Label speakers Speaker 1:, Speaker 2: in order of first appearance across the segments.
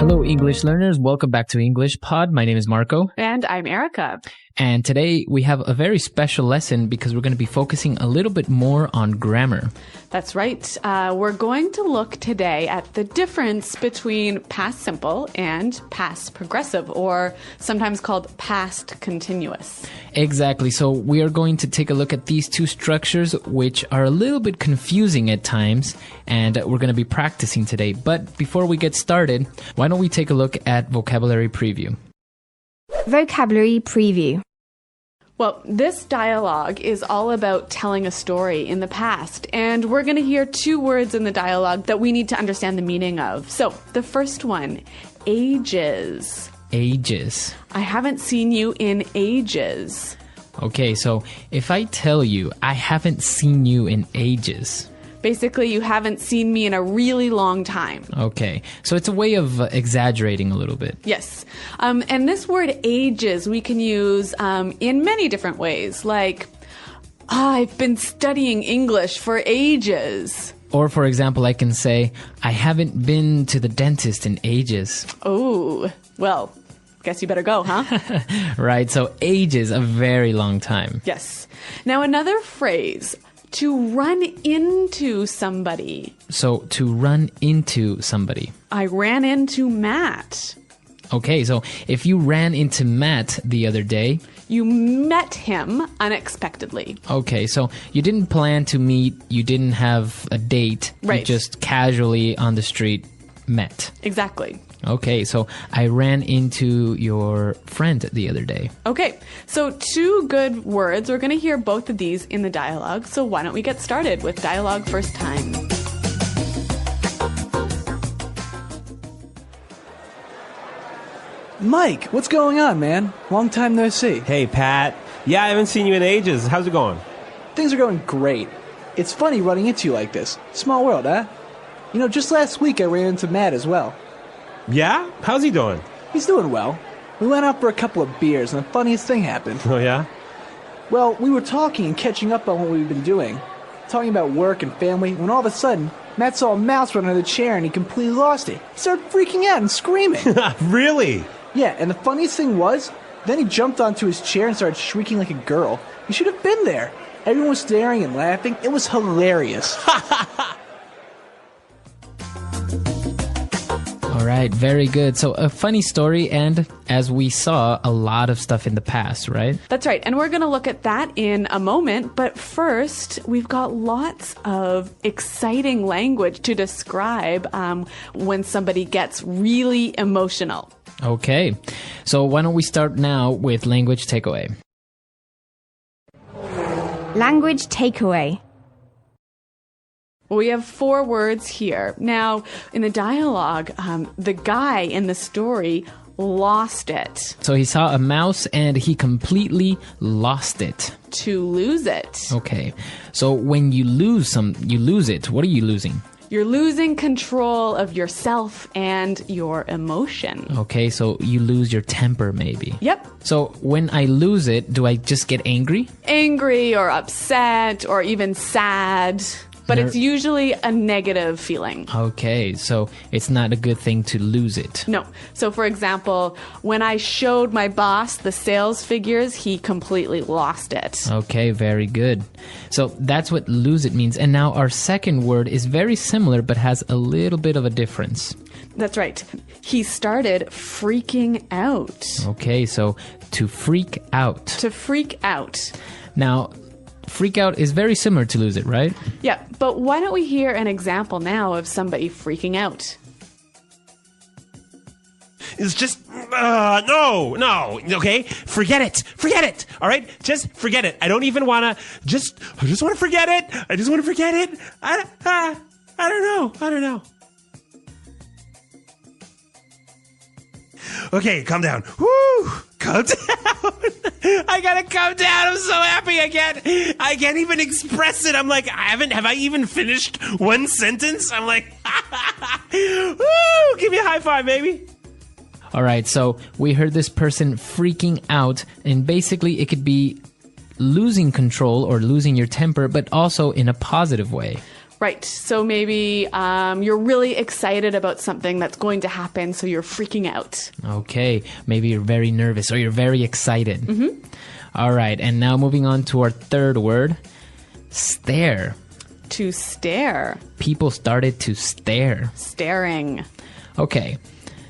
Speaker 1: Hello, English learners. Welcome back to English Pod. My name is Marco.
Speaker 2: And I'm Erica.
Speaker 1: And today we have a very special lesson because we're going to be focusing a little bit more on grammar.
Speaker 2: That's right. We're going to look today at the difference between past simple and past progressive, or sometimes called past continuous.
Speaker 1: Exactly. So we are going to take a look at these two structures, which are a little bit confusing at times, and we're going to be practicing today. But before we get started, why don't we take a look at vocabulary preview?
Speaker 3: Vocabulary preview.
Speaker 2: Well, this dialogue is all about telling a story in the past, and we're going to hear two words in the dialogue that we need to understand the meaning of. So, the first one, ages.
Speaker 1: Ages.
Speaker 2: I haven't seen you in ages.
Speaker 1: Okay, so if I tell you, I haven't seen you in ages.
Speaker 2: Basically, you haven't seen me in a really long time.
Speaker 1: Okay, so it's a way of exaggerating a little bit.
Speaker 2: Yes. And this word ages we can use in many different ways, like, I've been studying English for ages.
Speaker 1: Or, for example, I can say, I haven't been to the dentist in ages.
Speaker 2: Oh, well, guess you better go, huh?
Speaker 1: Right, so ages, a very long time.
Speaker 2: Yes. Now, another phrase, to run into somebody.
Speaker 1: So, to run into somebody.
Speaker 2: I ran into Matt.
Speaker 1: Okay, so if you ran into Matt the other day...
Speaker 2: You met him unexpectedly.
Speaker 1: Okay, so you didn't plan to meet, you didn't have a date.
Speaker 2: Right.
Speaker 1: You just casually on the street met.
Speaker 2: Exactly.
Speaker 1: Okay, so I ran into your friend the other day.
Speaker 2: Okay, so two good words. We're going to hear both of these in the dialogue. So why don't we get started with dialogue first time?
Speaker 4: Mike, what's going on, man? Long time no see.
Speaker 5: Hey, Pat. Yeah, I haven't seen you in ages. How's it going?
Speaker 4: Things are going great. It's funny running into you like this. Small world, huh? You know, just last week I ran into Matt as well.
Speaker 5: Yeah? How's he doing?
Speaker 4: He's doing well. We went out for a couple of beers, and the funniest thing happened.
Speaker 5: Oh, yeah?
Speaker 4: Well, we were talking and catching up on what we've been doing, talking about work and family, when all of a sudden, Matt saw a mouse run under the chair and he completely lost it. He started freaking out and screaming.
Speaker 5: Really?
Speaker 4: Yeah, and the funniest thing was, then he jumped onto his chair and started shrieking like a girl. You should have been there. Everyone was staring and laughing. It was hilarious.
Speaker 1: All right, very good. So a funny story, and as we saw, a lot of stuff in the past, right?
Speaker 2: That's right. And we're going to look at that in a moment. But first, we've got lots of exciting language to describe when somebody gets really emotional.
Speaker 1: Okay, so why don't we start now with language takeaway?
Speaker 3: Language takeaway.
Speaker 2: We have four words here. Now, in the dialogue, the guy in the story lost it.
Speaker 1: So he saw a mouse and he completely lost it.
Speaker 2: To lose it.
Speaker 1: Okay, so when you lose it. What are you losing?
Speaker 2: You're losing control of yourself and your emotion.
Speaker 1: Okay, so you lose your temper maybe.
Speaker 2: Yep.
Speaker 1: So when I lose it, do I just get angry?
Speaker 2: Angry or upset or even sad. But it's usually a negative feeling.
Speaker 1: Okay, so it's not a good thing to lose it.
Speaker 2: No. So, for example, when I showed my boss the sales figures, he completely lost it.
Speaker 1: Okay, very good. So that's what lose it means. And now our second word is very similar but has a little bit of a difference.
Speaker 2: That's right. He started freaking out.
Speaker 1: Okay, so to freak out.
Speaker 2: To freak out.
Speaker 1: Now, freak out is very similar to lose it, right?
Speaker 2: Yeah, but why don't we hear an example now of somebody freaking out?
Speaker 5: It's just, no, okay? Forget it, all right? Just forget it. I don't even want to, I just want to forget it. I don't know. Okay, calm down. Woo! Calm down. I gotta calm down. I'm so happy. I can't even express it. I'm like, have I even finished one sentence? I'm like, woo! Give me a high five, baby.
Speaker 1: All right, so we heard this person freaking out, and basically it could be losing control or losing your temper, but also in a positive way.
Speaker 2: Right. So maybe you're really excited about something that's going to happen, so you're freaking out.
Speaker 1: Okay, maybe you're very nervous or you're very excited. Mm-hmm. All right, and now moving on to our third word, stare.
Speaker 2: To stare.
Speaker 1: People started to stare.
Speaker 2: Staring.
Speaker 1: Okay,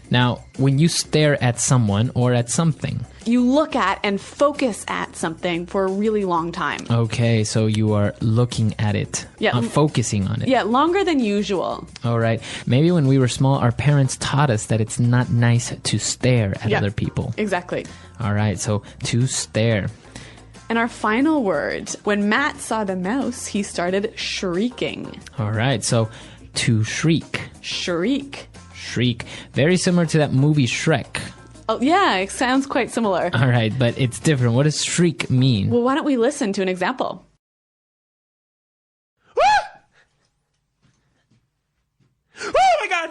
Speaker 1: now when you stare at someone or at something.
Speaker 2: You look at and focus at something for a really long time.
Speaker 1: Okay, so you are looking at it, focusing on it.
Speaker 2: Yeah, longer than usual.
Speaker 1: All right. Maybe when we were small, our parents taught us that it's not nice to stare at other people.
Speaker 2: Exactly.
Speaker 1: All right, so to stare.
Speaker 2: And our final word, when Matt saw the mouse, he started shrieking.
Speaker 1: All right, so to shriek.
Speaker 2: Shriek.
Speaker 1: Shriek. Very similar to that movie Shrek.
Speaker 2: Oh, yeah, it sounds quite similar.
Speaker 1: All right, but it's different. What does shriek mean?
Speaker 2: Well, why don't we listen to an example?
Speaker 5: Oh my God!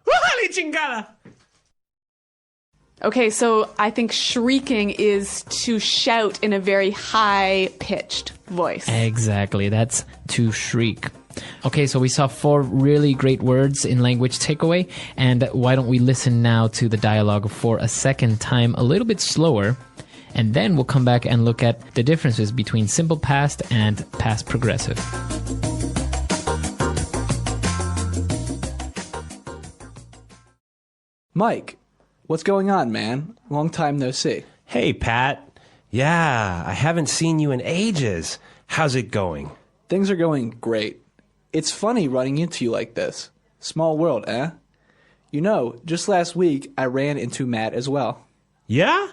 Speaker 5: Holy chingada!
Speaker 2: Okay, so I think shrieking is to shout in a very high-pitched voice.
Speaker 1: Exactly, that's to shriek. Okay, so we saw 4 really great words in language takeaway, and why don't we listen now to the dialogue for a second time, a little bit slower, and then we'll come back and look at the differences between simple past and past progressive.
Speaker 4: Mike, what's going on, man? Long time no see.
Speaker 5: Hey, Pat. Yeah, I haven't seen you in ages. How's it going?
Speaker 4: Things are going great. It's funny running into you like this. Small world, eh? You know, just last week I ran into Matt as well.
Speaker 5: Yeah?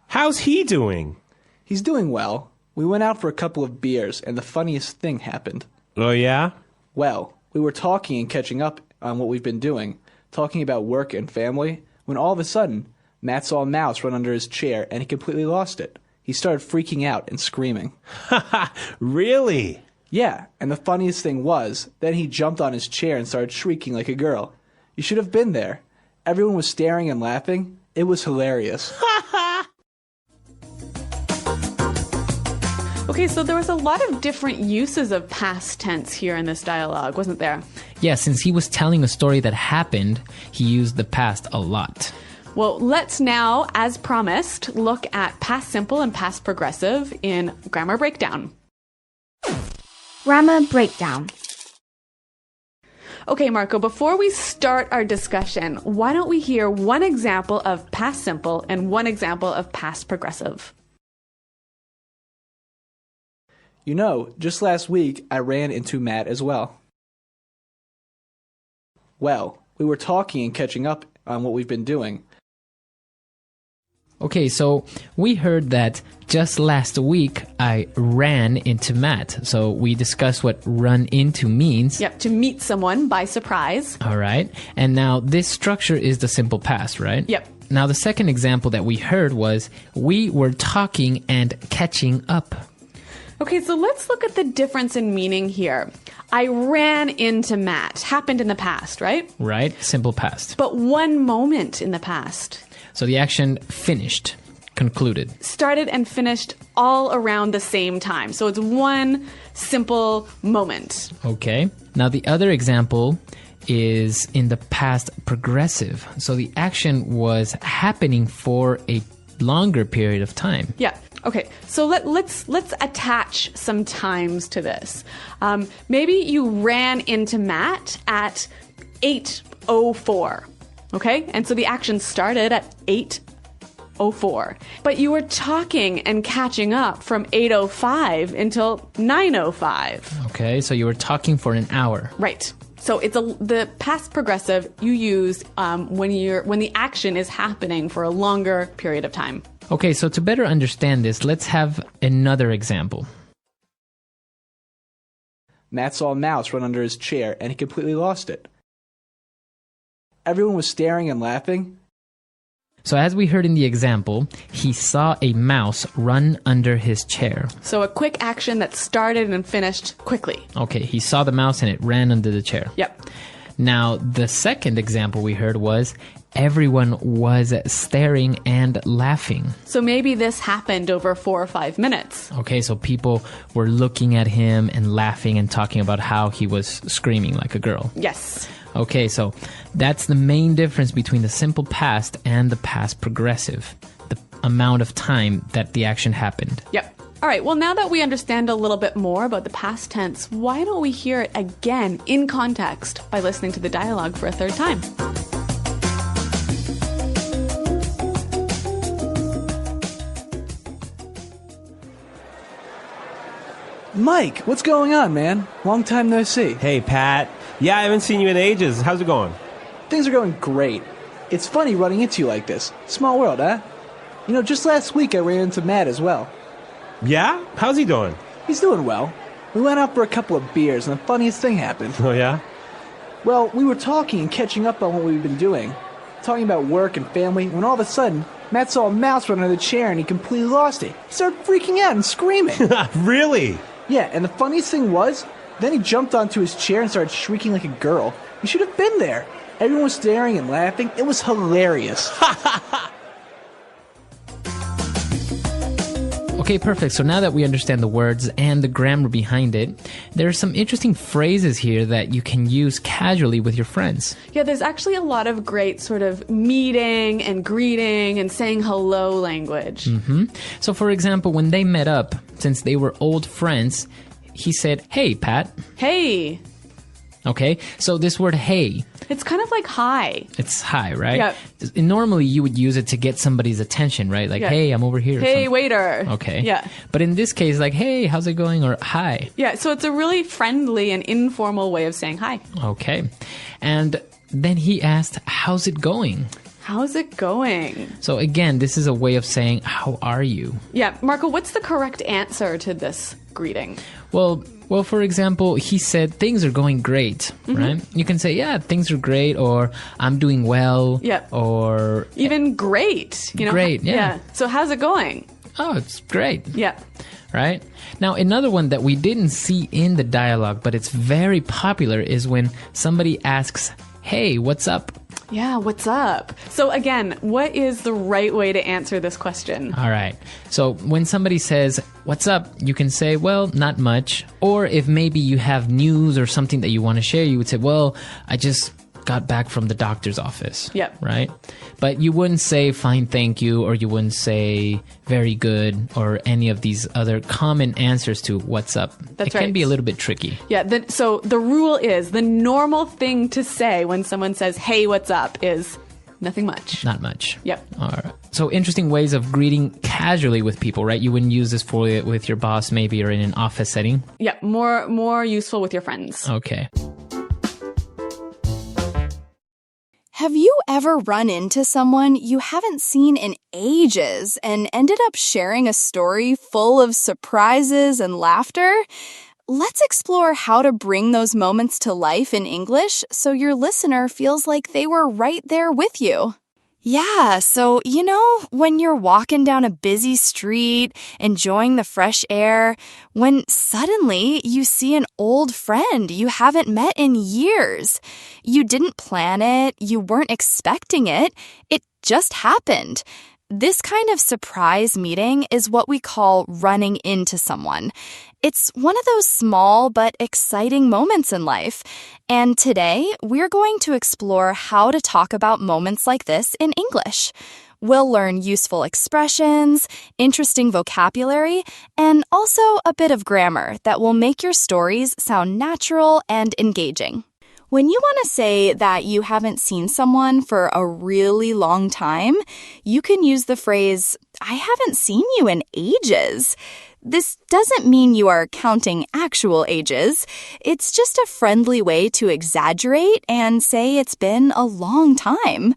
Speaker 5: How's he doing?
Speaker 4: He's doing well. We went out for a couple of beers, and the funniest thing happened.
Speaker 5: Oh, yeah?
Speaker 4: Well, we were talking and catching up on what we've been doing, talking about work and family, when all of a sudden, Matt saw a mouse run under his chair, and he completely lost it. He started freaking out and screaming.
Speaker 5: Really?
Speaker 4: Yeah, and the funniest thing was, then he jumped on his chair and started shrieking like a girl. You should have been there. Everyone was staring and laughing. It was hilarious.
Speaker 2: Okay, so there was a lot of different uses of past tense here in this dialogue, wasn't there?
Speaker 1: Yeah, since he was telling a story that happened, he used the past a lot.
Speaker 2: Well, let's now, as promised, look at past simple and past progressive in Grammar Breakdown.
Speaker 3: Grammar breakdown.
Speaker 2: Okay, Marco, before we start our discussion, why don't we hear one example of past simple and one example of past progressive?
Speaker 4: You know, just last week I ran into Matt as well. Well, we were talking and catching up on what we've been doing.
Speaker 1: Okay, so we heard that just last week I ran into Matt. So we discussed what run into means.
Speaker 2: Yep, to meet someone by surprise.
Speaker 1: All right. And now this structure is the simple past, right?
Speaker 2: Yep.
Speaker 1: Now the second example that we heard was we were talking and catching up.
Speaker 2: Okay, so let's look at the difference in meaning here. I ran into Matt. Happened in the past, right?
Speaker 1: Right. Simple past.
Speaker 2: But one moment in the past.
Speaker 1: So the action finished, concluded.
Speaker 2: Started and finished all around the same time. So it's one simple moment.
Speaker 1: Okay. Now the other example is in the past progressive. So the action was happening for a longer period of time.
Speaker 2: Yeah. Okay, so let's attach some times to this. Maybe you ran into Matt at 8:04. Okay, and so the action started at 8:04, but you were talking and catching up from 8:05 until 9:05.
Speaker 1: Okay, so you were talking for an hour.
Speaker 2: Right. So it's the past progressive you use when the action is happening for a longer period of time.
Speaker 1: Okay, so to better understand this, let's have another example.
Speaker 4: Matt saw a mouse run under his chair, and he completely lost it. Everyone was staring and laughing.
Speaker 1: So as we heard in the example, he saw a mouse run under his chair.
Speaker 2: So a quick action that started and finished quickly.
Speaker 1: Okay, he saw the mouse and it ran under the chair.
Speaker 2: Yep.
Speaker 1: Now, the second example we heard was everyone was staring and laughing.
Speaker 2: So maybe this happened over 4 or 5 minutes.
Speaker 1: Okay, so people were looking at him and laughing and talking about how he was screaming like a girl.
Speaker 2: Yes.
Speaker 1: Okay, so that's the main difference between the simple past and the past progressive. The amount of time that the action happened.
Speaker 2: Yep. All right, well, now that we understand a little bit more about the past tense, why don't we hear it again in context by listening to the dialogue for a third time?
Speaker 4: Mike, what's going on, man? Long time no see.
Speaker 5: Hey, Pat. Yeah, I haven't seen you in ages. How's it going?
Speaker 4: Things are going great. It's funny running into you like this. Small world, huh? You know, just last week I ran into Matt as well.
Speaker 5: Yeah? How's he doing?
Speaker 4: He's doing well. We went out for a couple of beers, and the funniest thing happened.
Speaker 5: Oh, yeah?
Speaker 4: Well, we were talking and catching up on what we've been doing, talking about work and family, when all of a sudden, Matt saw a mouse run under the chair and he completely lost it. He started freaking out and screaming.
Speaker 5: Really?
Speaker 4: Yeah, and the funniest thing was, then he jumped onto his chair and started shrieking like a girl. You should have been there. Everyone was staring and laughing. It was hilarious.
Speaker 1: Okay, perfect. So now that we understand the words and the grammar behind it, there are some interesting phrases here that you can use casually with your friends.
Speaker 2: Yeah, there's actually a lot of great sort of meeting and greeting and saying hello language.
Speaker 1: So for example, when they met up, since they were old friends, he said, "Hey, Pat."
Speaker 2: Hey.
Speaker 1: Okay, so this word "hey,"
Speaker 2: It's kind of like hi.
Speaker 1: it's hi, right?
Speaker 2: Yep.
Speaker 1: Normally you would use it to get somebody's attention, right? Like,
Speaker 2: Yeah.
Speaker 1: "Hey, I'm over here." or
Speaker 2: Hey,
Speaker 1: something.
Speaker 2: waiter.
Speaker 1: Okay.
Speaker 2: Yeah.
Speaker 1: But in this case, like, "Hey, how's it going?" or "Hi."
Speaker 2: Yeah, so it's a really friendly and informal way of saying hi.
Speaker 1: Okay. And then he asked, "How's it going?"
Speaker 2: How's it going?
Speaker 1: So again, this is a way of saying, "How are you?"
Speaker 2: Yeah, Marco, what's the correct answer to this greeting?
Speaker 1: Well, for example, he said things are going great, right? You can say, "Yeah, things are great," or "I'm doing well,"
Speaker 2: Yep.
Speaker 1: or
Speaker 2: Even great, you know?
Speaker 1: Great, yeah.
Speaker 2: So how's it going?
Speaker 1: "Oh, it's great,"
Speaker 2: Yeah.
Speaker 1: right? Now, another one that we didn't see in the dialogue, but it's very popular, is when somebody asks, "Hey, what's up?"
Speaker 2: Yeah, what's up? So again, what is the right way to answer this question?
Speaker 1: All right. So when somebody says, "What's up?" you can say, "Well, not much." Or if maybe you have news or something that you want to share, you would say, "Well, I just got back from the doctor's office."
Speaker 2: Yep.
Speaker 1: Right? But you wouldn't say "fine, thank you," or you wouldn't say "very good," or any of these other common answers to "what's up."
Speaker 2: That's
Speaker 1: it can
Speaker 2: right.
Speaker 1: be a little bit tricky.
Speaker 2: Yeah, so the rule is the normal thing to say when someone says, "Hey, what's up?" is nothing much.
Speaker 1: Not much.
Speaker 2: Yep.
Speaker 1: All right. So interesting ways of greeting casually with people, right? You wouldn't use this with your boss maybe, or in an office setting.
Speaker 2: Yeah, more useful with your friends.
Speaker 1: Okay.
Speaker 6: Have you ever run into someone you haven't seen in ages and ended up sharing a story full of surprises and laughter? Let's explore how to bring those moments to life in English so your listener feels like they were right there with you. Yeah, so, when you're walking down a busy street, enjoying the fresh air, when suddenly you see an old friend you haven't met in years. You didn't plan it, you weren't expecting it, it just happened. This kind of surprise meeting is what we call running into someone. It's one of those small but exciting moments in life. And today, we're going to explore how to talk about moments like this in English. We'll learn useful expressions, interesting vocabulary, and also a bit of grammar that will make your stories sound natural and engaging. When you want to say that you haven't seen someone for a really long time, you can use the phrase, "I haven't seen you in ages." This doesn't mean you are counting actual ages. It's just a friendly way to exaggerate and say it's been a long time.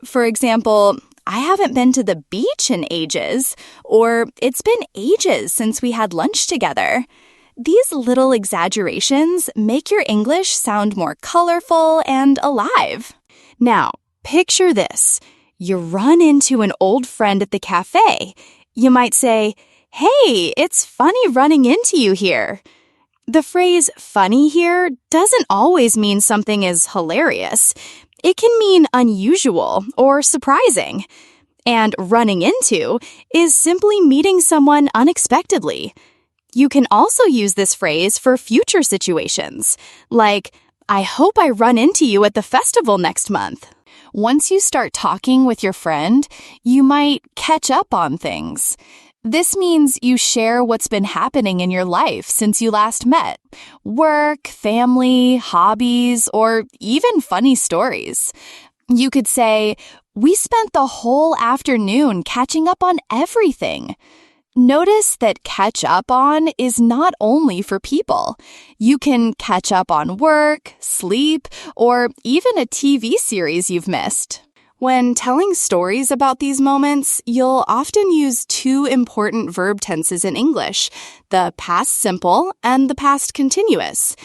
Speaker 6: For example, "I haven't been to the beach in ages," or "It's been ages since we had lunch together." These little exaggerations make your English sound more colorful and alive. Now, picture this. You run into an old friend at the cafe. You might say, "Hey, it's funny running into you here." The phrase funny here doesn't always mean something is hilarious. It can mean unusual or surprising. And running into is simply meeting someone unexpectedly. You can also use this phrase for future situations, like, I hope I run into you at the festival next month. Once you start talking with your friend, you might catch up on things. This means you share what's been happening in your life since you last met. Work, family, hobbies, or even funny stories. You could say, we spent the whole afternoon catching up on everything. Notice that catch up on is not only for people. You can catch up on work, sleep, or even a TV series you've missed. When telling stories about these moments, you'll often use two important verb tenses in English, the past simple and the past continuous.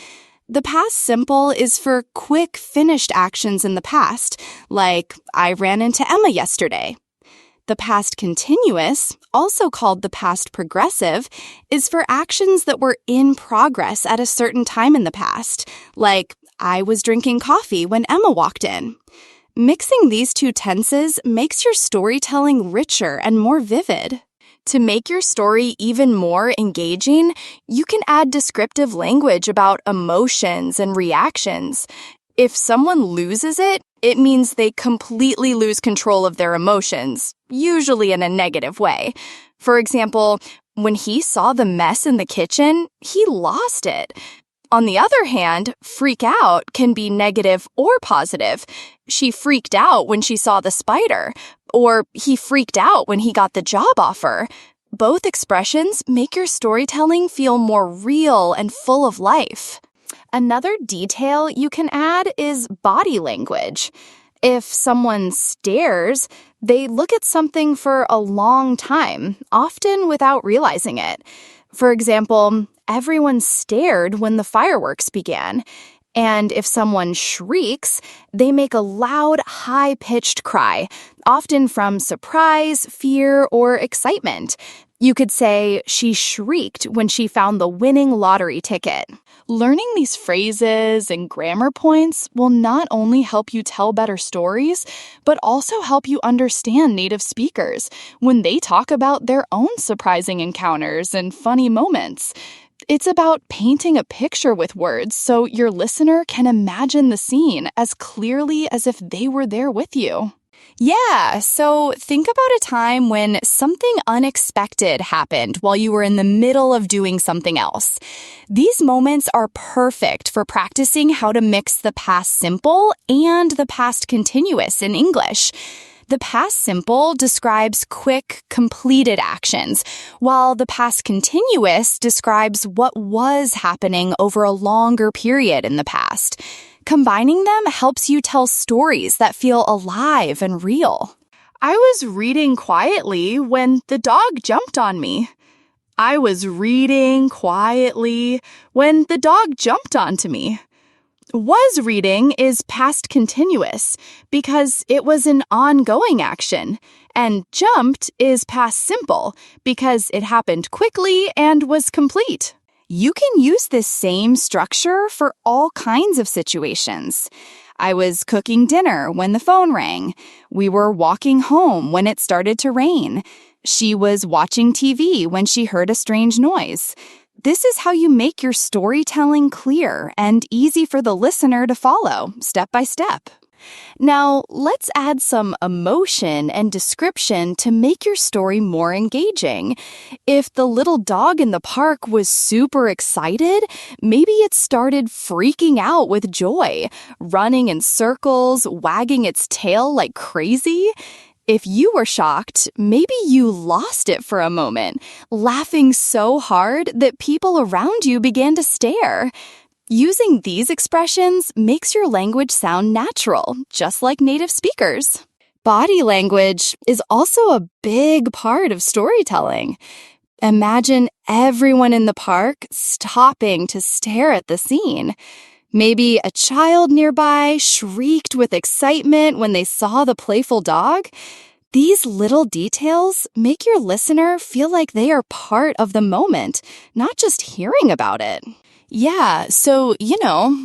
Speaker 6: The past simple is for quick, finished actions in the past, like, I ran into Emma yesterday. The past continuous, also called the past progressive, is for actions that were in progress at a certain time in the past, like, I was drinking coffee when Emma walked in. Mixing these two tenses makes your storytelling richer and more vivid. To make your story even more engaging, you can add descriptive language about emotions and reactions. If someone loses it, it means they completely lose control of their emotions, usually in a negative way. For example, when he saw the mess in the kitchen, he lost it. On the other hand, freak out can be negative or positive. She freaked out when she saw the spider, or he freaked out when he got the job offer. Both expressions make your storytelling feel more real and full of life. Another detail you can add is body language. If someone stares, they look at something for a long time, often without realizing it. For example, everyone stared when the fireworks began. And if someone shrieks, they make a loud, high-pitched cry, often from surprise, fear, or excitement. You could say, she shrieked when she found the winning lottery ticket. Learning these phrases and grammar points will not only help you tell better stories, but also help you understand native speakers when they talk about their own surprising encounters and funny moments. It's about painting a picture with words so your listener can imagine the scene as clearly as if they were there with you. Yeah, so think about a time when something unexpected happened while you were in the middle of doing something else. These moments are perfect for practicing how to mix the past simple and the past continuous in English. The past simple describes quick, completed actions, while the past continuous describes what was happening over a longer period in the past. Combining them helps you tell stories that feel alive and real. I was reading quietly when the dog jumped on me. I was reading quietly when the dog jumped onto me. Was reading is past continuous because it was an ongoing action, and jumped is past simple because it happened quickly and was complete. You can use this same structure for all kinds of situations. I was cooking dinner when the phone rang. We were walking home when it started to rain. She was watching TV when she heard a strange noise. This is how you make your storytelling clear and easy for the listener to follow, step by step. Now, let's add some emotion and description to make your story more engaging. If the little dog in the park was super excited, maybe it started freaking out with joy, running in circles, wagging its tail like crazy. If you were shocked, maybe you lost it for a moment, laughing so hard that people around you began to stare. Using these expressions makes your language sound natural, just like native speakers. Body language is also a big part of storytelling. Imagine everyone in the park stopping to stare at the scene. Maybe a child nearby shrieked with excitement when they saw the playful dog. These little details make your listener feel like they are part of the moment, not just hearing about it. Yeah, so,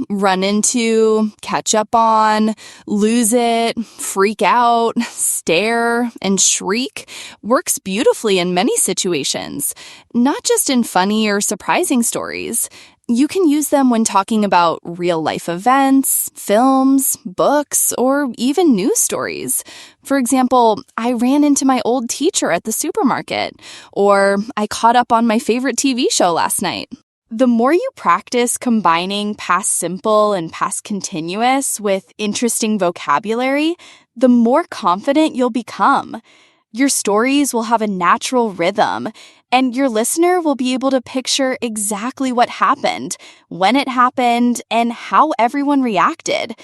Speaker 6: run into, catch up on, lose it, freak out, stare, and shriek works beautifully in many situations, not just in funny or surprising stories. You can use them when talking about real-life events, films, books, or even news stories. For example, I ran into my old teacher at the supermarket, or I caught up on my favorite TV show last night. The more you practice combining past simple and past continuous with interesting vocabulary, the more confident you'll become. Your stories will have a natural rhythm, and your listener will be able to picture exactly what happened, when it happened, and how everyone reacted.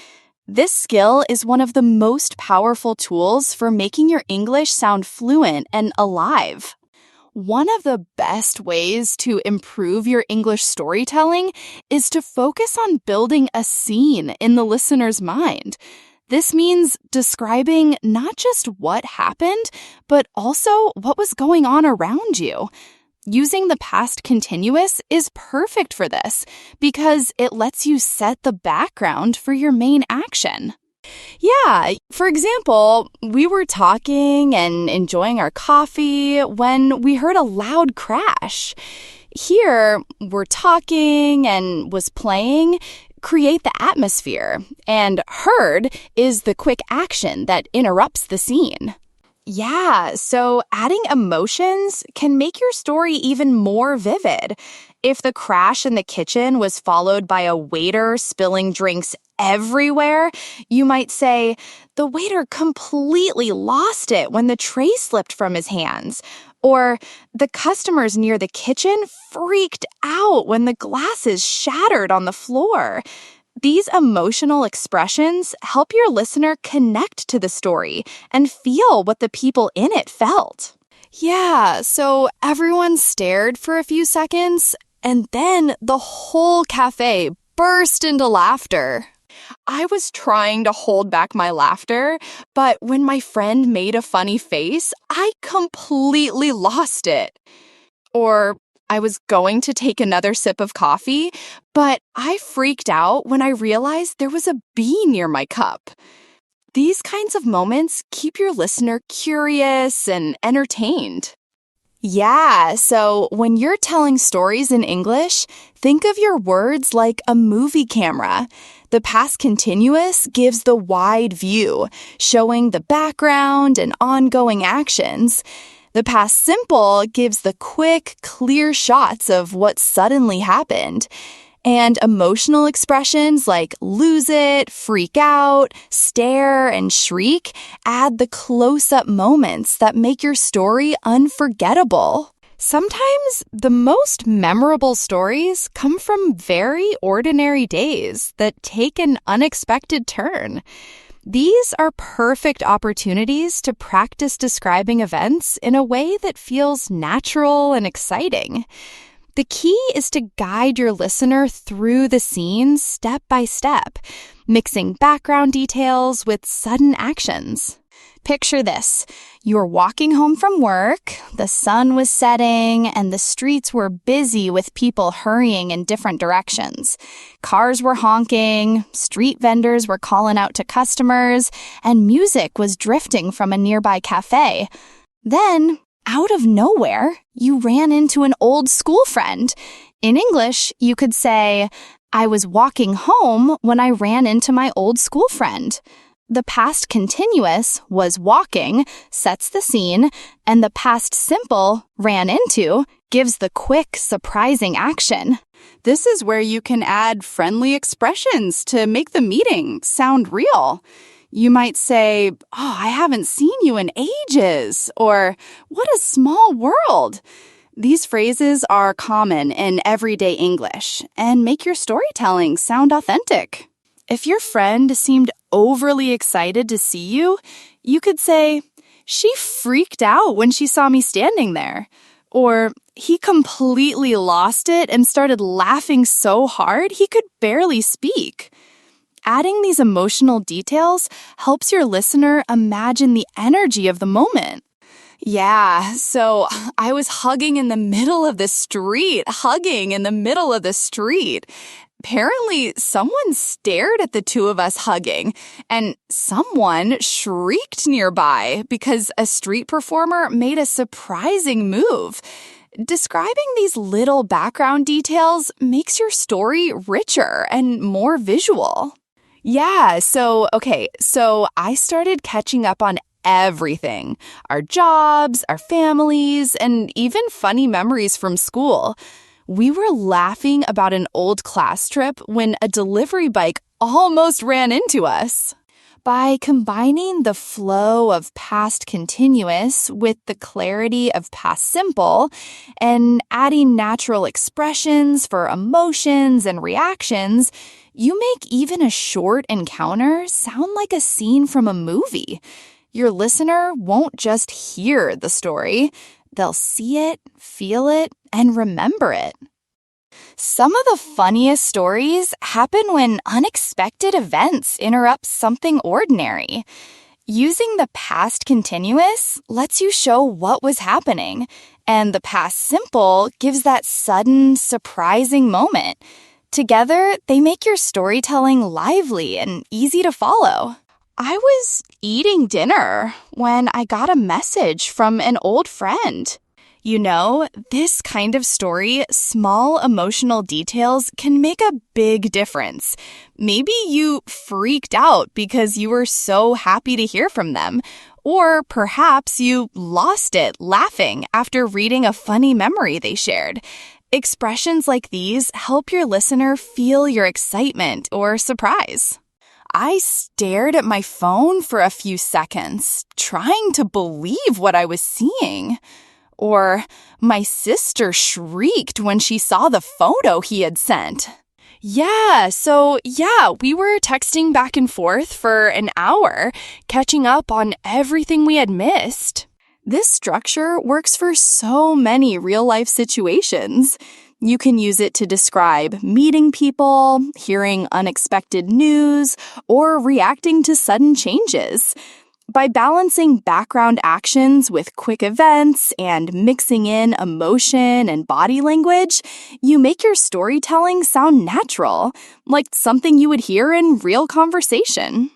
Speaker 6: This skill is one of the most powerful tools for making your English sound fluent and alive. One of the best ways to improve your English storytelling is to focus on building a scene in the listener's mind. This means describing not just what happened, but also what was going on around you. Using the past continuous is perfect for this because it lets you set the background for your main action. Yeah, for example, we were talking and enjoying our coffee when we heard a loud crash. Here, we're talking and was playing, create the atmosphere, and heard is the quick action that interrupts the scene. Yeah, so adding emotions can make your story even more vivid. If the crash in the kitchen was followed by a waiter spilling drinks everywhere, you might say, the waiter completely lost it when the tray slipped from his hands. Or the customers near the kitchen freaked out when the glasses shattered on the floor. These emotional expressions help your listener connect to the story and feel what the people in it felt. Yeah, so everyone stared for a few seconds, and then the whole cafe burst into laughter. I was trying to hold back my laughter, but when my friend made a funny face, I completely lost it. Or I was going to take another sip of coffee, but I freaked out when I realized there was a bee near my cup. These kinds of moments keep your listener curious and entertained. Yeah, so when you're telling stories in English, think of your words like a movie camera. The past continuous gives the wide view, showing the background and ongoing actions. The past simple gives the quick, clear shots of what suddenly happened. And emotional expressions like lose it, freak out, stare, and shriek add the close-up moments that make your story unforgettable. Sometimes the most memorable stories come from very ordinary days that take an unexpected turn. These are perfect opportunities to practice describing events in a way that feels natural and exciting. The key is to guide your listener through the scene step by step, mixing background details with sudden actions. Picture this. You're walking home from work, the sun was setting, and the streets were busy with people hurrying in different directions. Cars were honking, street vendors were calling out to customers, and music was drifting from a nearby cafe. Then, out of nowhere, you ran into an old school friend. In English, you could say, I was walking home when I ran into my old school friend. The past continuous was walking, sets the scene, and the past simple, ran into, gives the quick, surprising action. This is where you can add friendly expressions to make the meeting sound real. You might say, I haven't seen you in ages, or what a small world. These phrases are common in everyday English and make your storytelling sound authentic. If your friend seemed overly excited to see you, you could say, she freaked out when she saw me standing there. Or he completely lost it and started laughing so hard he could barely speak. Adding these emotional details helps your listener imagine the energy of the moment. Yeah, so I was hugging in the middle of the street. Apparently, someone stared at the two of us hugging, and someone shrieked nearby because a street performer made a surprising move. Describing these little background details makes your story richer and more visual. Yeah, so I started catching up on everything. Our jobs, our families, and even funny memories from school. We were laughing about an old class trip when a delivery bike almost ran into us. By combining the flow of past continuous with the clarity of past simple and adding natural expressions for emotions and reactions, you make even a short encounter sound like a scene from a movie. Your listener won't just hear the story, they'll see it, feel it, and remember it. Some of the funniest stories happen when unexpected events interrupt something ordinary. Using the past continuous lets you show what was happening, and the past simple gives that sudden, surprising moment. Together, they make your storytelling lively and easy to follow. I was eating dinner when I got a message from an old friend. You know, this kind of story, small emotional details can make a big difference. Maybe you freaked out because you were so happy to hear from them. Or perhaps you lost it laughing after reading a funny memory they shared. Expressions like these help your listener feel your excitement or surprise. I stared at my phone for a few seconds, trying to believe what I was seeing. Or my sister shrieked when she saw the photo he had sent. We were texting back and forth for an hour, catching up on everything we had missed. This structure works for so many real-life situations. You can use it to describe meeting people, hearing unexpected news, or reacting to sudden changes. By balancing background actions with quick events and mixing in emotion and body language, you make your storytelling sound natural, like something you would hear in real conversation.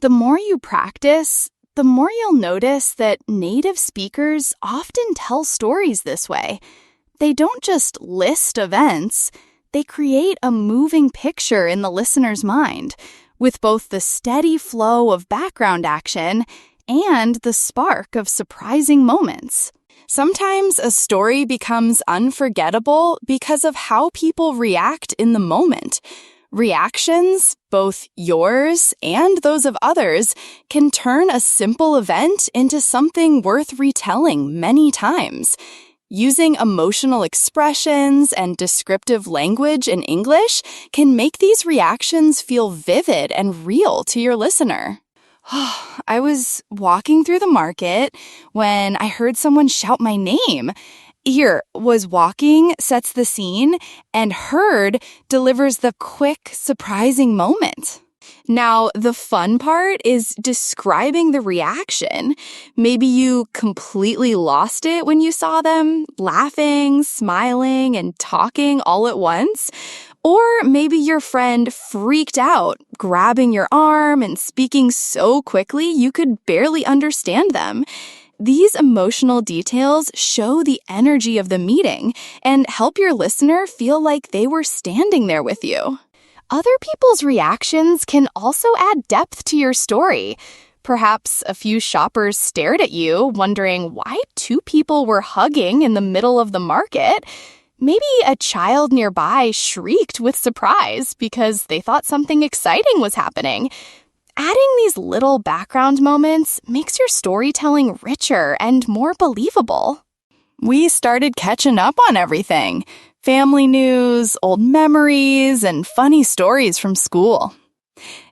Speaker 6: The more you practice, the more you'll notice that native speakers often tell stories this way. They don't just list events, they create a moving picture in the listener's mind, with both the steady flow of background action and the spark of surprising moments. Sometimes a story becomes unforgettable because of how people react in the moment. Reactions, both yours and those of others, can turn a simple event into something worth retelling many times. Using emotional expressions and descriptive language in English can make these reactions feel vivid and real to your listener. I was walking through the market when I heard someone shout my name. Here was walking sets the scene, and heard delivers the quick, surprising moment. Now, the fun part is describing the reaction. Maybe you completely lost it when you saw them, laughing, smiling, and talking all at once. Or maybe your friend freaked out, grabbing your arm and speaking so quickly you could barely understand them. These emotional details show the energy of the meeting and help your listener feel like they were standing there with you. Other people's reactions can also add depth to your story. Perhaps a few shoppers stared at you, wondering why two people were hugging in the middle of the market. Maybe a child nearby shrieked with surprise because they thought something exciting was happening. Adding these little background moments makes your storytelling richer and more believable. We started catching up on everything. Family news, old memories, and funny stories from school.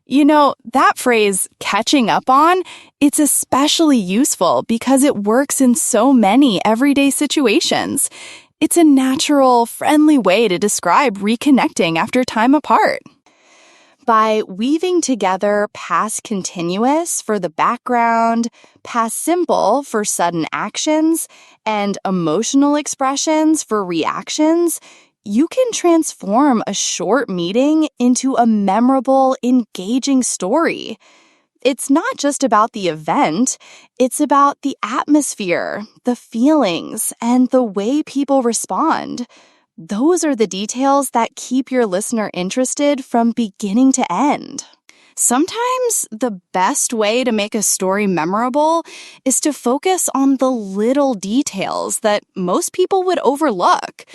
Speaker 6: You know, that phrase, catching up on, it's especially useful because it works in so many everyday situations. It's a natural, friendly way to describe reconnecting after time apart. By weaving together past continuous for the background, past simple for sudden actions, and emotional expressions for reactions, you can transform a short meeting into a memorable, engaging story. It's not just about the event, it's about the atmosphere, the feelings, and the way people respond. Those are the details that keep your listener interested from beginning to end. Sometimes the best way to make a story memorable is to focus on the little details that most people would overlook.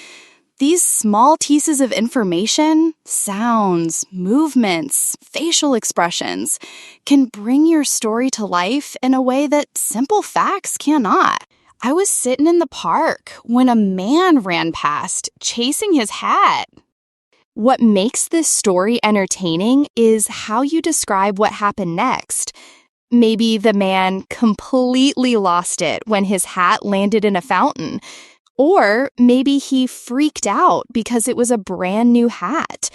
Speaker 6: These small pieces of information, sounds, movements, facial expressions, can bring your story to life in a way that simple facts cannot. I was sitting in the park when a man ran past, chasing his hat. What makes this story entertaining is how you describe what happened next. Maybe the man completely lost it when his hat landed in a fountain. Or maybe he freaked out because it was a brand new hat.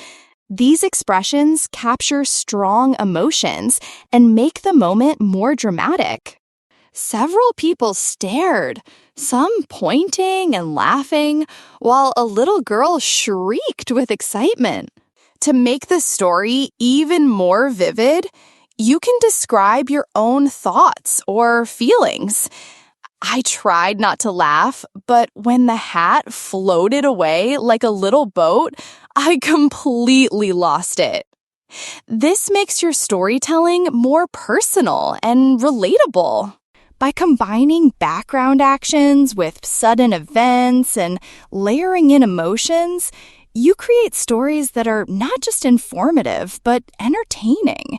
Speaker 6: These expressions capture strong emotions and make the moment more dramatic. Several people stared, some pointing and laughing, while a little girl shrieked with excitement. To make the story even more vivid, you can describe your own thoughts or feelings. I tried not to laugh, but when the hat floated away like a little boat, I completely lost it. This makes your storytelling more personal and relatable. By combining background actions with sudden events and layering in emotions, you create stories that are not just informative, but entertaining.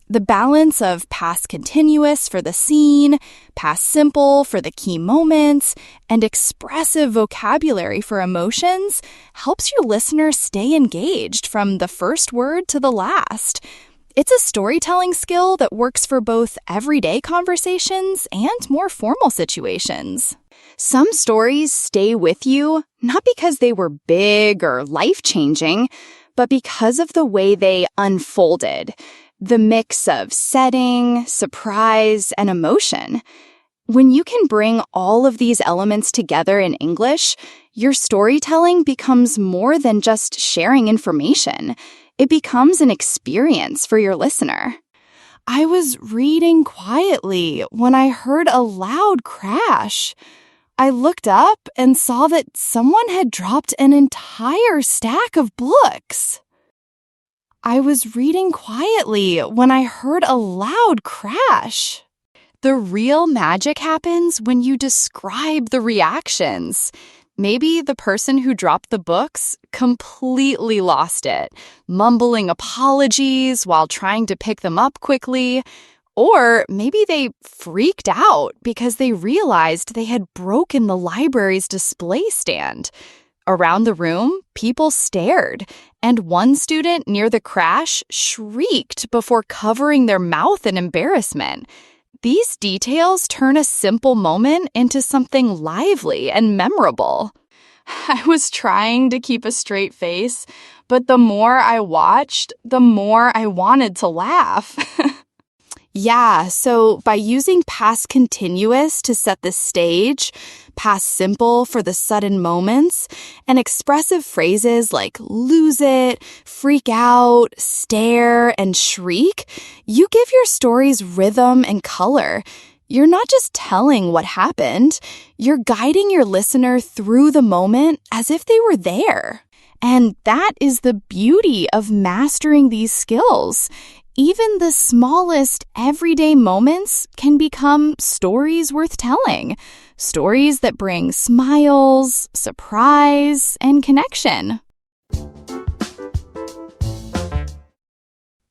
Speaker 6: The balance of past continuous for the scene, past simple for the key moments, and expressive vocabulary for emotions helps your listener stay engaged from the first word to the last. It's a storytelling skill that works for both everyday conversations and more formal situations. Some stories stay with you not because they were big or life-changing, but because of the way they unfolded. The mix of setting, surprise, and emotion. When you can bring all of these elements together in English, your storytelling becomes more than just sharing information. It becomes an experience for your listener. I was reading quietly when I heard a loud crash. I looked up and saw that someone had dropped an entire stack of books. I was reading quietly when I heard a loud crash. The real magic happens when you describe the reactions. Maybe the person who dropped the books completely lost it, mumbling apologies while trying to pick them up quickly. Or maybe they freaked out because they realized they had broken the library's display stand. Around the room, people stared, and one student near the crash shrieked before covering their mouth in embarrassment. These details turn a simple moment into something lively and memorable. I was trying to keep a straight face, but the more I watched, the more I wanted to laugh. Yeah, so by using past continuous to set the stage, past simple for the sudden moments, and expressive phrases like lose it, freak out, stare, and shriek, you give your stories rhythm and color. You're not just telling what happened, you're guiding your listener through the moment as if they were there. And that is the beauty of mastering these skills. Even the smallest everyday moments can become stories worth telling. Stories that bring smiles, surprise, and connection.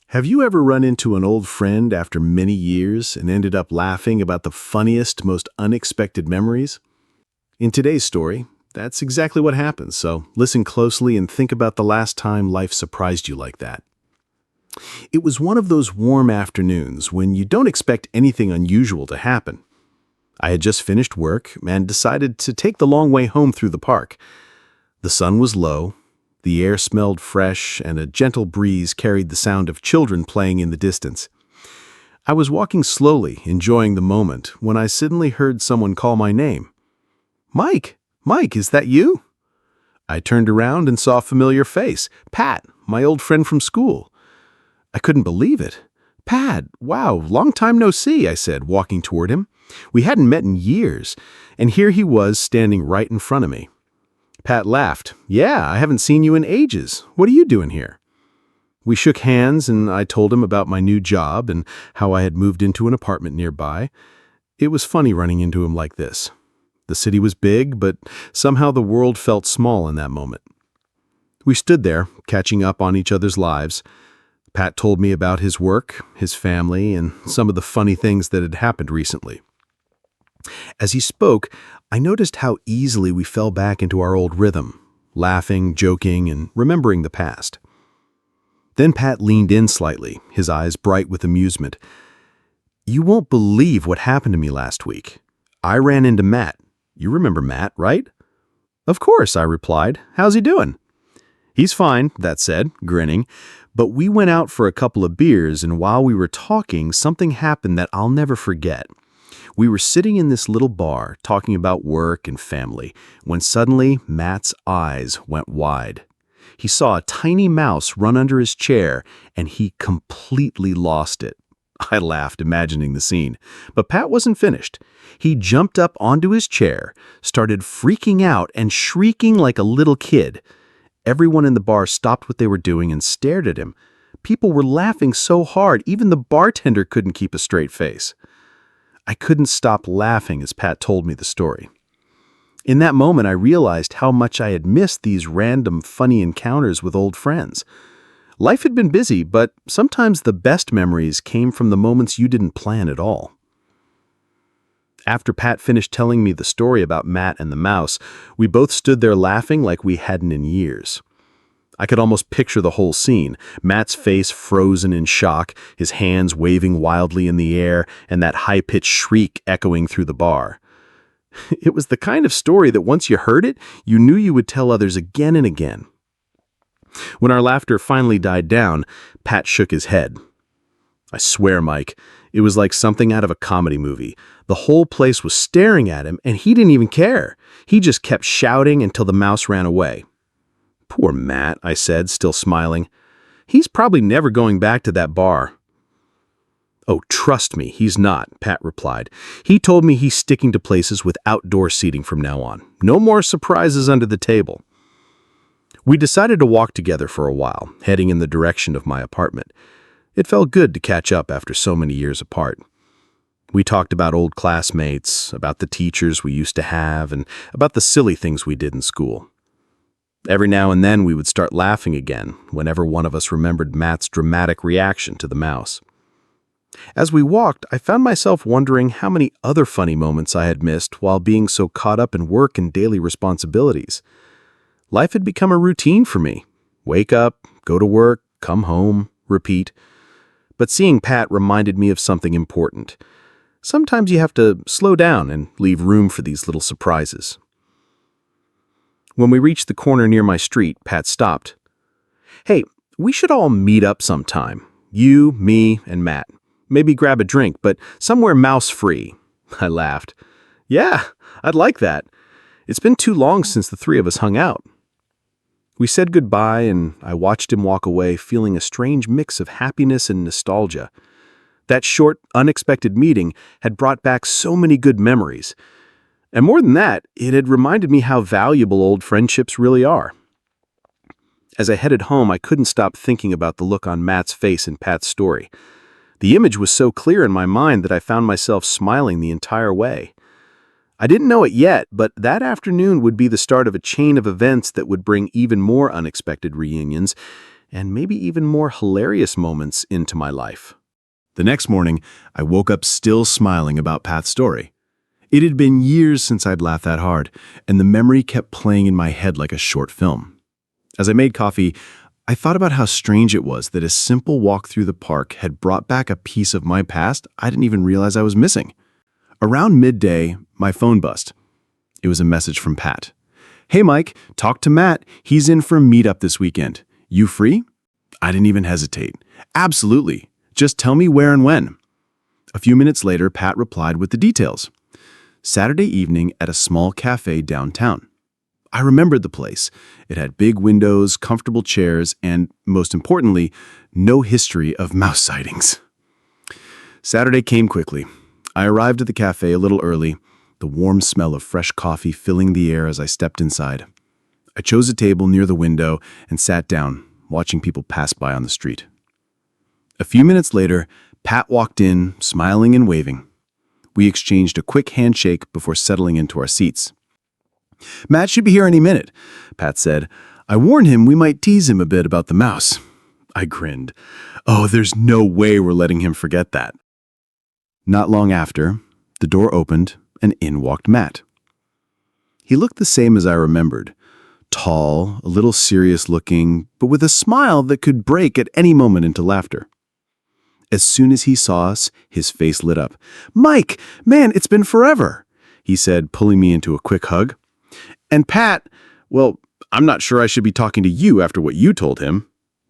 Speaker 7: Have you ever run into an old friend after many years and ended up laughing about the funniest, most unexpected memories? In today's story, that's exactly what happens, so listen closely and think about the last time life surprised you like that. It was one of those warm afternoons when you don't expect anything unusual to happen. I had just finished work and decided to take the long way home through the park. The sun was low, The air smelled fresh, and a gentle breeze carried the sound of children playing in the distance. I was walking slowly, enjoying the moment, when I suddenly heard someone call my name. "Mike! Mike, is that you?" I turned around and saw a familiar face. Pat, my old friend from school. I couldn't believe it. "Pat, wow, long time no see," I said, walking toward him. We hadn't met in years, and here he was standing right in front of me. Pat laughed. "Yeah, I haven't seen you in ages. What are you doing here?" We shook hands, and I told him about my new job and how I had moved into an apartment nearby. It was funny running into him like this. The city was big, but somehow the world felt small in that moment. We stood there, catching up on each other's lives. Pat told me about his work, his family, and some of the funny things that had happened recently. As he spoke, I noticed how easily we fell back into our old rhythm, laughing, joking, and remembering the past. Then Pat leaned in slightly, his eyes bright with amusement. "You won't believe what happened to me last week. I ran into Matt. You remember Matt, right?" "Of course," I replied. "How's he doing?" "He's fine," that said, grinning. "But we went out for a couple of beers, and while we were talking, something happened that I'll never forget. We were sitting in this little bar, talking about work and family, when suddenly Matt's eyes went wide. He saw a tiny mouse run under his chair, and he completely lost it." I laughed, imagining the scene. But Pat wasn't finished. He jumped up onto his chair, started freaking out and shrieking like a little kid. Everyone in the bar stopped what they were doing and stared at him. People were laughing so hard, even the bartender couldn't keep a straight face. I couldn't stop laughing as Pat told me the story. In that moment, I realized how much I had missed these random, funny encounters with old friends. Life had been busy, but sometimes the best memories came from the moments you didn't plan at all. After Pat finished telling me the story about Matt and the mouse, we both stood there laughing like we hadn't in years. I could almost picture the whole scene, Matt's face frozen in shock, his hands waving wildly in the air, and that high-pitched shriek echoing through the bar. It was the kind of story that once you heard it, you knew you would tell others again and again. When our laughter finally died down, Pat shook his head. "I swear, Mike, it was like something out of a comedy movie. The whole place was staring at him, and he didn't even care. He just kept shouting until the mouse ran away." "Poor Matt," I said, still smiling. "He's probably never going back to that bar." "Oh, trust me, he's not," Pat replied. "He told me he's sticking to places with outdoor seating from now on. No more surprises under the table." We decided to walk together for a while, heading in the direction of my apartment. It felt good to catch up after so many years apart. We talked about old classmates, about the teachers we used to have, and about the silly things we did in school. Every now and then we would start laughing again whenever one of us remembered Matt's dramatic reaction to the mouse. As we walked, I found myself wondering how many other funny moments I had missed while being so caught up in work and daily responsibilities. Life had become a routine for me. Wake up, go to work, come home, repeat. But seeing Pat reminded me of something important. Sometimes you have to slow down and leave room for these little surprises. When we reached the corner near my street, Pat stopped. "Hey, we should all meet up sometime. You, me, and Matt. Maybe grab a drink, but somewhere mouse-free." I laughed. "Yeah, I'd like that. It's been too long since the three of us hung out." We said goodbye, and I watched him walk away feeling a strange mix of happiness and nostalgia. That short, unexpected meeting had brought back so many good memories. And more than that, it had reminded me how valuable old friendships really are. As I headed home, I couldn't stop thinking about the look on Matt's face in Pat's story. The image was so clear in my mind that I found myself smiling the entire way. I didn't know it yet, but that afternoon would be the start of a chain of events that would bring even more unexpected reunions and maybe even more hilarious moments into my life. The next morning, I woke up still smiling about Pat's story. It had been years since I'd laughed that hard, and the memory kept playing in my head like a short film. As I made coffee, I thought about how strange it was that a simple walk through the park had brought back a piece of my past I didn't even realize I was missing. Around midday, my phone buzzed. It was a message from Pat. "Hey Mike, talk to Matt. He's in for a meetup this weekend. You free?" I didn't even hesitate. "Absolutely. Just tell me where and when." A few minutes later, Pat replied with the details. Saturday evening at a small cafe downtown. I remembered the place. It had big windows, comfortable chairs, and, most importantly, no history of mouse sightings. Saturday came quickly. I arrived at the cafe a little early, the warm smell of fresh coffee filling the air as I stepped inside. I chose a table near the window and sat down, watching people pass by on the street. A few minutes later, Pat walked in, smiling and waving. We exchanged a quick handshake before settling into our seats. "Matt should be here any minute," Pat said. "I warned him we might tease him a bit about the mouse." I grinned. "Oh, there's no way we're letting him forget that." Not long after, the door opened and in walked Matt. He looked the same as I remembered. Tall, a little serious looking, but with a smile that could break at any moment into laughter. As soon as he saw us, his face lit up. "Mike, man, it's been forever," he said, pulling me into a quick hug. "And Pat, well, I'm not sure I should be talking to you after what you told him."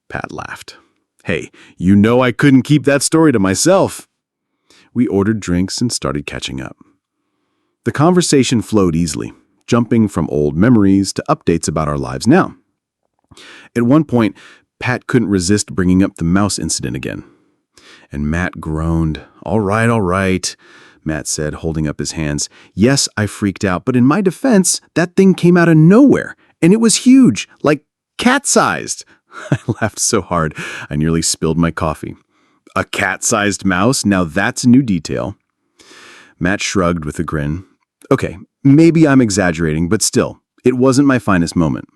Speaker 7: Pat laughed. "Hey, you know I couldn't keep that story to myself." We ordered drinks and started catching up. The conversation flowed easily, jumping from old memories to updates about our lives now. At one point, Pat couldn't resist bringing up the mouse incident again. And Matt groaned. All right, Matt said, holding up his hands. "Yes, I freaked out, but in my defense, that thing came out of nowhere, and it was huge, like cat-sized." I laughed so hard, I nearly spilled my coffee. "A cat-sized mouse? Now that's a new detail." Matt shrugged with a grin. "Okay, maybe I'm exaggerating, but still, it wasn't my finest moment."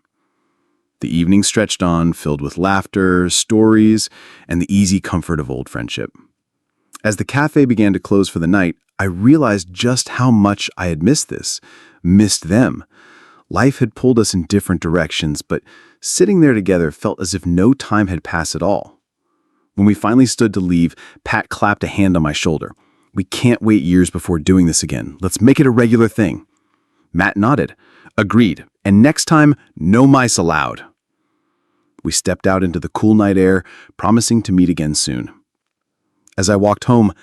Speaker 7: The evening stretched on, filled with laughter, stories, and the easy comfort of old friendship. As the cafe began to close for the night, I realized just how much I had missed them. Life had pulled us in different directions, but sitting there together felt as if no time had passed at all. When we finally stood to leave, Pat clapped a hand on my shoulder. "We can't wait years before doing this again. Let's make it a regular thing." Matt nodded. "Agreed. And next time, no mice allowed." We stepped out into the cool night air, promising to meet again soon. As I walked home,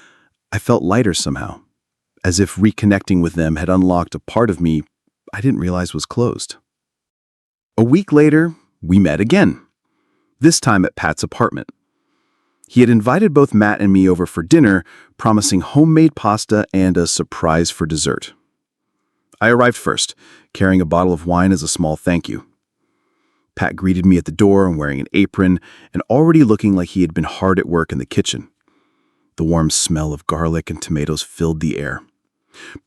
Speaker 7: I felt lighter somehow, as if reconnecting with them had unlocked a part of me I didn't realize was closed. A week later, we met again, this time at Pat's apartment. He had invited both Matt and me over for dinner, promising homemade pasta and a surprise for dessert. I arrived first, carrying a bottle of wine as a small thank you. Pat greeted me at the door wearing an apron and already looking like he had been hard at work in the kitchen. The warm smell of garlic and tomatoes filled the air.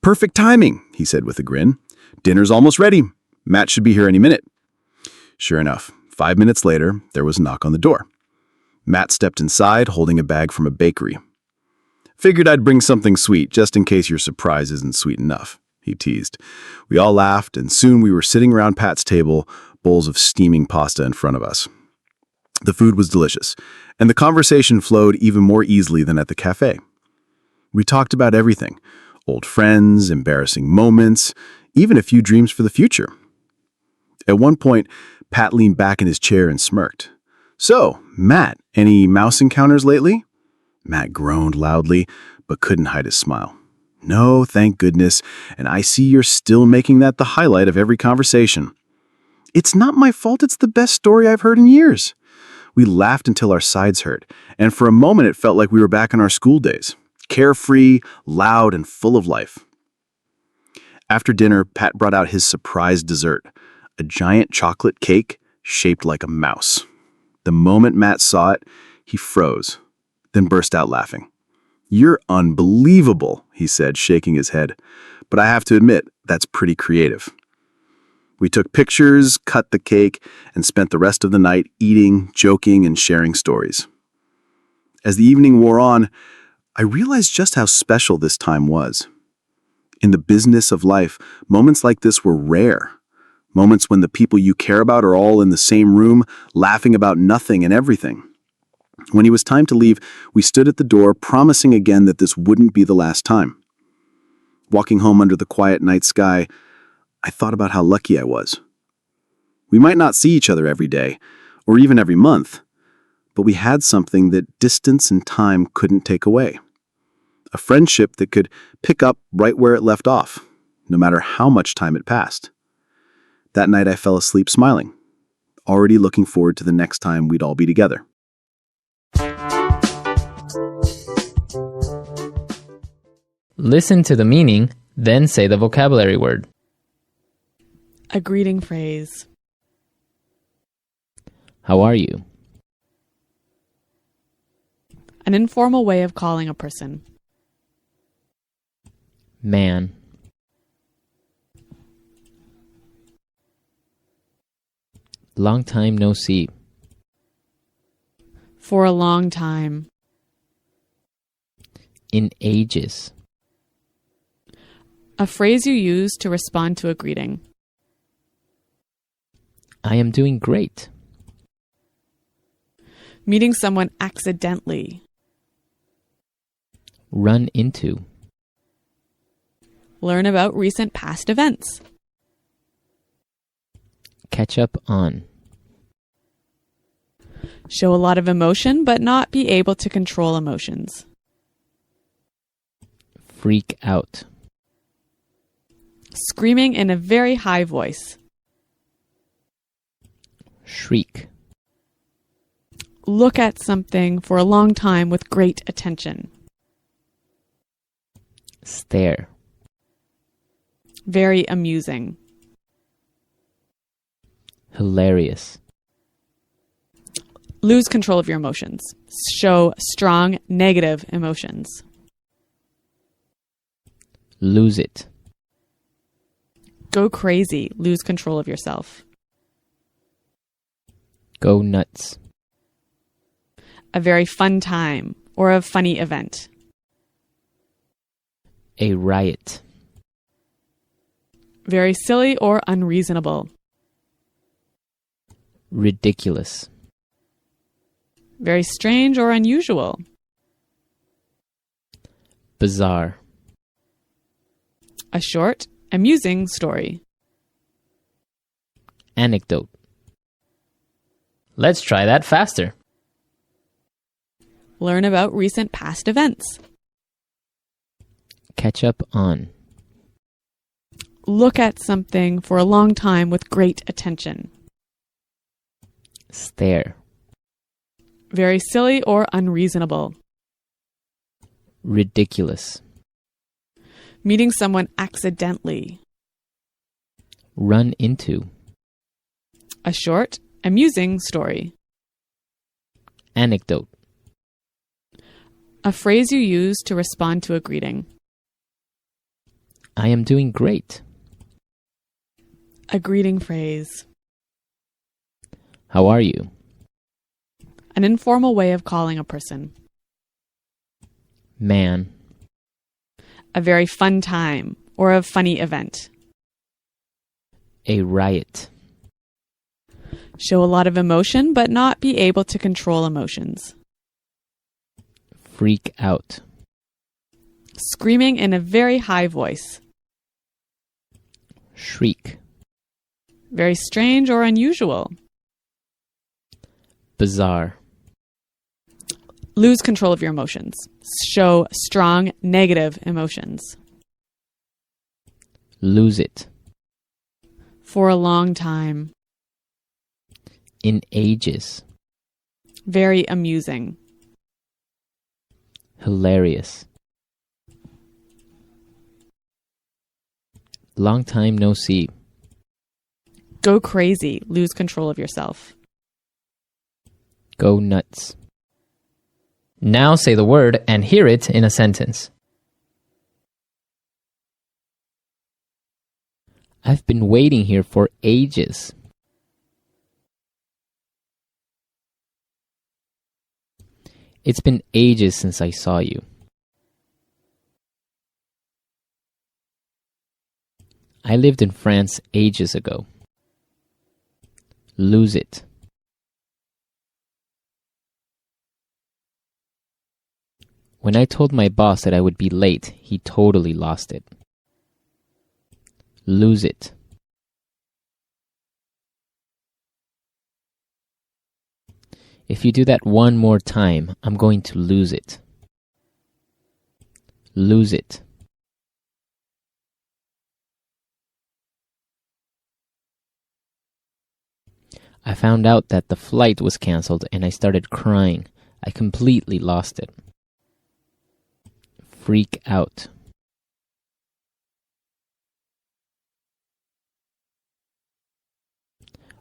Speaker 7: "Perfect timing," he said with a grin. "Dinner's almost ready. Matt should be here any minute." Sure enough, 5 minutes later, there was a knock on the door. Matt stepped inside, holding a bag from a bakery. "Figured I'd bring something sweet, just in case your surprise isn't sweet enough," he teased. We all laughed, and soon we were sitting around Pat's table, bowls of steaming pasta in front of us. The food was delicious, and the conversation flowed even more easily than at the cafe. We talked about everything: old friends, embarrassing moments, even a few dreams for the future. At one point, Pat leaned back in his chair and smirked. "So, Matt, any mouse encounters lately?" Matt groaned loudly, but couldn't hide his smile. "No, thank goodness, and I see you're still making that the highlight of every conversation." "It's not my fault, it's the best story I've heard in years." We laughed until our sides hurt, and for a moment it felt like we were back in our school days, carefree, loud, and full of life. After dinner, Pat brought out his surprise dessert, a giant chocolate cake shaped like a mouse. The moment Matt saw it, he froze, then burst out laughing. "You're unbelievable," he said, shaking his head. "But I have to admit, that's pretty creative." We took pictures, cut the cake, and spent the rest of the night eating, joking, and sharing stories. As the evening wore on, I realized just how special this time was. In the business of life, moments like this were rare. Moments when the people you care about are all in the same room, laughing about nothing and everything. When it was time to leave, we stood at the door, promising again that this wouldn't be the last time. Walking home under the quiet night sky, I thought about how lucky I was. We might not see each other every day, or even every month, but we had something that distance and time couldn't take away. A friendship that could pick up right where it left off, no matter how much time had passed. That night I fell asleep smiling, already looking forward to the next time we'd all be together.
Speaker 1: Listen to the meaning, then say the vocabulary word.
Speaker 2: A greeting phrase.
Speaker 1: How are you?
Speaker 2: An informal way of calling a person.
Speaker 1: Man. Long time no see.
Speaker 2: For a long time.
Speaker 1: In ages.
Speaker 2: A phrase you use to respond to a greeting.
Speaker 1: I am doing great.
Speaker 2: Meeting someone accidentally.
Speaker 1: Run into.
Speaker 2: Learn about recent past events.
Speaker 1: Catch up on.
Speaker 2: Show a lot of emotion but not be able to control emotions.
Speaker 1: Freak out.
Speaker 2: Screaming in a very high voice.
Speaker 1: Shriek.
Speaker 2: Look at something for a long time with great attention.
Speaker 1: Stare.
Speaker 2: Very amusing.
Speaker 1: Hilarious.
Speaker 2: Lose control of your emotions. Show strong negative emotions.
Speaker 1: Lose it.
Speaker 2: Go crazy. Lose control of yourself.
Speaker 1: Go nuts.
Speaker 2: A very fun time or a funny event.
Speaker 1: A riot.
Speaker 2: Very silly or unreasonable.
Speaker 1: Ridiculous.
Speaker 2: Very strange or unusual.
Speaker 1: Bizarre.
Speaker 2: A short, amusing story.
Speaker 1: Anecdote. Let's try that faster.
Speaker 2: Learn about recent past events.
Speaker 1: Catch up on.
Speaker 2: Look at something for a long time with great attention.
Speaker 1: Stare.
Speaker 2: Very silly or unreasonable.
Speaker 1: Ridiculous.
Speaker 2: Meeting someone accidentally.
Speaker 1: Run into.
Speaker 2: A short, amusing story.
Speaker 1: Anecdote.
Speaker 2: A phrase you use to respond to a greeting.
Speaker 1: I am doing great.
Speaker 2: A greeting phrase.
Speaker 1: How are you?
Speaker 2: An informal way of calling a person.
Speaker 1: Man.
Speaker 2: A very fun time or a funny event.
Speaker 1: A riot.
Speaker 2: Show a lot of emotion but not be able to control emotions.
Speaker 1: Freak out.
Speaker 2: Screaming in a very high voice.
Speaker 1: Shriek.
Speaker 2: Very strange or unusual.
Speaker 1: Bizarre.
Speaker 2: Lose control of your emotions. Show strong negative emotions.
Speaker 1: Lose it.
Speaker 2: For a long time.
Speaker 1: In ages.
Speaker 2: Very amusing.
Speaker 1: Hilarious. Long time no see.
Speaker 2: Go crazy. Lose control of yourself.
Speaker 1: Go nuts. Now say the word and hear it in a sentence. I've been waiting here for ages. It's been ages since I saw you. I lived in France ages ago. Lose it. When I told my boss that I would be late, he totally lost it. Lose it. If you do that one more time, I'm going to lose it. Lose it. I found out that the flight was canceled and I started crying. I completely lost it. Freak out.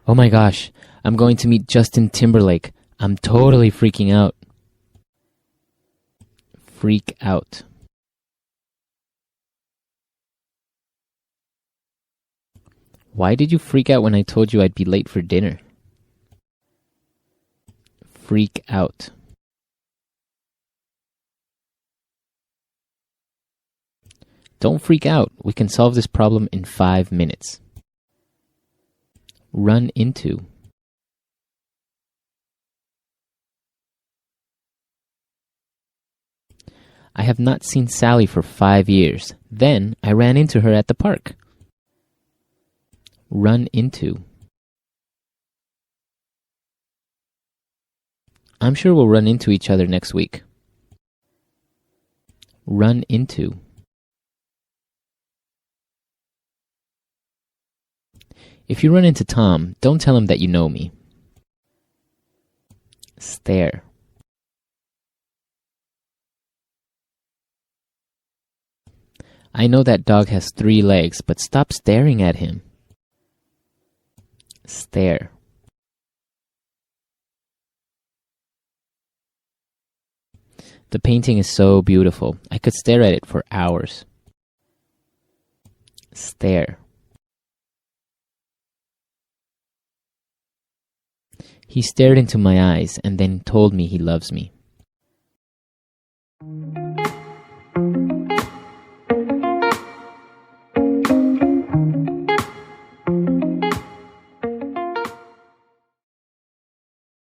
Speaker 1: Oh my gosh, I'm going to meet Justin Timberlake. I'm totally freaking out. Freak out. Why did you freak out when I told you I'd be late for dinner? Freak out. Don't freak out. We can solve this problem in 5 minutes. Run into. I have not seen Sally for 5 years. Then I ran into her at the park. Run into. I'm sure we'll run into each other next week. Run into. If you run into Tom, don't tell him that you know me. Stare. I know that dog has 3 legs, but stop staring at him. Stare. The painting is so beautiful. I could stare at it for hours. Stare. He stared into my eyes and then told me he loves me.